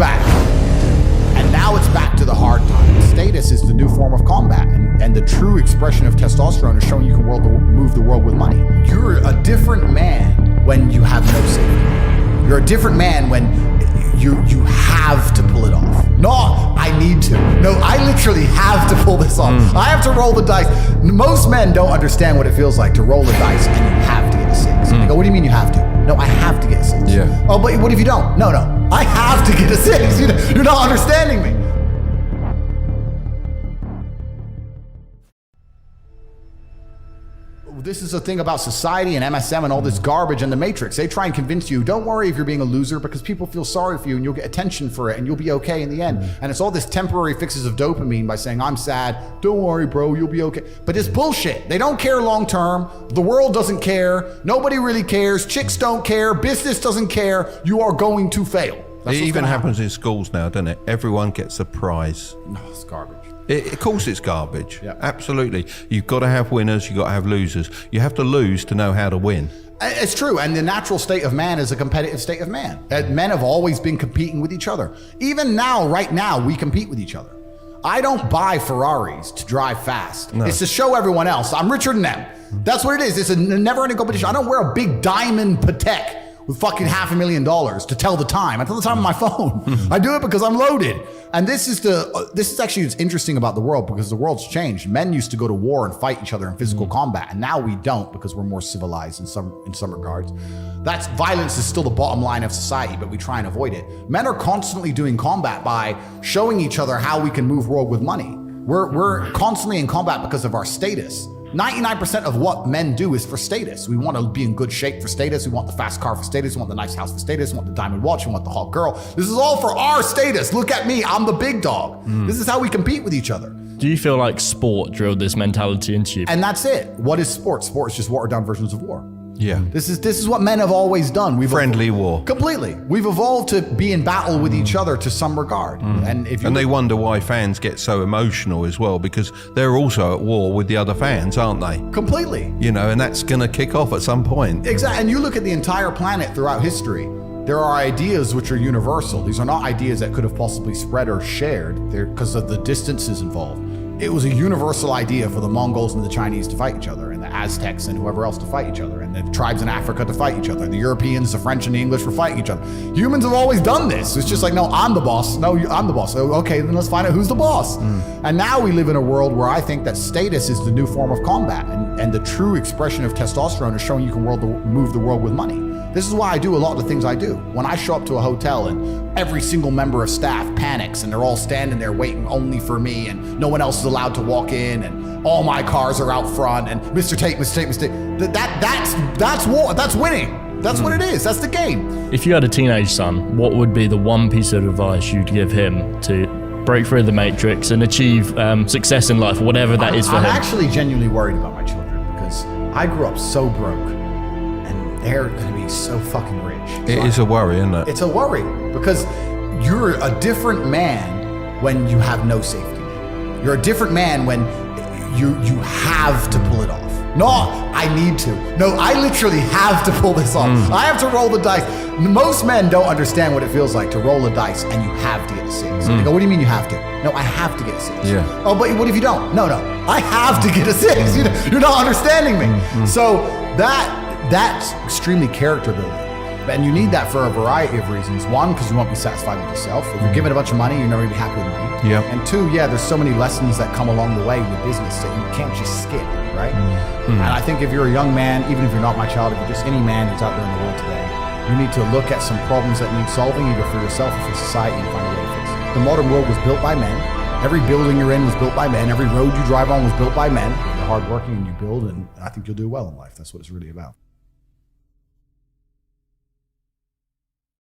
back. And now it's back to the hard time. Status is the new form of combat, and the true expression of testosterone is showing you can move the world with money. You're a different man when you have no safety. You're a different man when you have to pull it off. Not, I need to. No, I literally have to pull this off. I have to roll the dice. Most men don't understand what it feels like to roll the dice and you have to get a 6. They go, what do you mean you have to? No, I have to get a 6. Yeah. Oh, but what if you don't? No, I have to get a 6. You're not understanding me. This is the thing about society and MSM and all this garbage and the Matrix. They try and convince you, don't worry if you're being a loser, because people feel sorry for you and you'll get attention for it and you'll be okay in the end. And it's all this temporary fixes of dopamine by saying, I'm sad, don't worry, bro, you'll be okay. But it's bullshit. They don't care long term. The world doesn't care. Nobody really cares. Chicks don't care. Business doesn't care. You are going to fail. It even happens in schools now, doesn't it? Everyone gets a prize. No, it's garbage. Of course it's garbage. Yeah. Absolutely. You've got to have winners, you've got to have losers. You have to lose to know how to win. It's true, and the natural state of man is a competitive state of man. Men have always been competing with each other. Even now, right now, we compete with each other. I don't buy Ferraris to drive fast. No. It's to show everyone else I'm richer than them. That's what it is. It's a never-ending competition. I don't wear a big diamond Patek with fucking $500,000 to tell the time. I tell the time on my phone. I do it because I'm loaded. And this is actually what's interesting about the world, because the world's changed. Men used to go to war and fight each other in physical combat, and now we don't, because we're more civilized in some regards. That's violence is still the bottom line of society, but we try and avoid it. Men are constantly doing combat by showing each other how we can move world with money. We're constantly in combat because of our status. 99% of what men do is for status. We want to be in good shape for status. We want the fast car for status. We want the nice house for status. We want the diamond watch. We want the hot girl. This is all for our status. Look at me. I'm the big dog. This is how we compete with each other. Do you feel like sport drilled this mentality into you? And that's it. What is sport? Sport is just watered down versions of war. Yeah. This is what men have always done. Friendly war. Completely. We've evolved to be in battle with each other to some regard. And they wonder why fans get so emotional as well, because they're also at war with the other fans, aren't they? Completely. And that's going to kick off at some point. Exactly. And you look at the entire planet throughout history, there are ideas which are universal. These are not ideas that could have possibly spread or shared because of the distances involved. It was a universal idea for the Mongols and the Chinese to fight each other, and the Aztecs and whoever else to fight each other, and the tribes in Africa to fight each other. The Europeans, the French and the English were fighting each other. Humans have always done this. It's just like, no, I'm the boss. No, I'm the boss. So, okay, then let's find out who's the boss. And now we live in a world where I think that status is the new form of combat, and the true expression of testosterone is showing you can move the world with money. This is why I do a lot of the things I do. When I show up to a hotel and every single member of staff panics and they're all standing there waiting only for me and no one else is allowed to walk in and all my cars are out front and Mr. Tate, that's war, that's winning. That's what it is, that's the game. If you had a teenage son, what would be the one piece of advice you'd give him to break through the matrix and achieve success in life, whatever that is for him? I'm actually genuinely worried about my children because I grew up so broke. They're going to be so fucking rich. It is a worry, isn't it? It's a worry because you're a different man when you have no safety net. You're a different man when you have to pull it off. Not, I need to. No, I literally have to pull this off. I have to roll the dice. Most men don't understand what it feels like to roll the dice and you have to get a 6. They go, what do you mean you have to? No, I have to get a 6. Yeah. Oh, but what if you don't? No, I have to get a 6. You're not understanding me. So that's extremely character building. And you need that for a variety of reasons. One, because you won't be satisfied with yourself. If you're given a bunch of money, you're never going to be happy with money. Yep. And two, there's so many lessons that come along the way with business that you can't just skip, right? And I think if you're a young man, even if you're not my child, if you're just any man who's out there in the world today, you need to look at some problems that need solving, either for yourself or for society, and find a way to fix it. The modern world was built by men. Every building you're in was built by men. Every road you drive on was built by men. You're hardworking and you build, and I think you'll do well in life. That's what it's really about.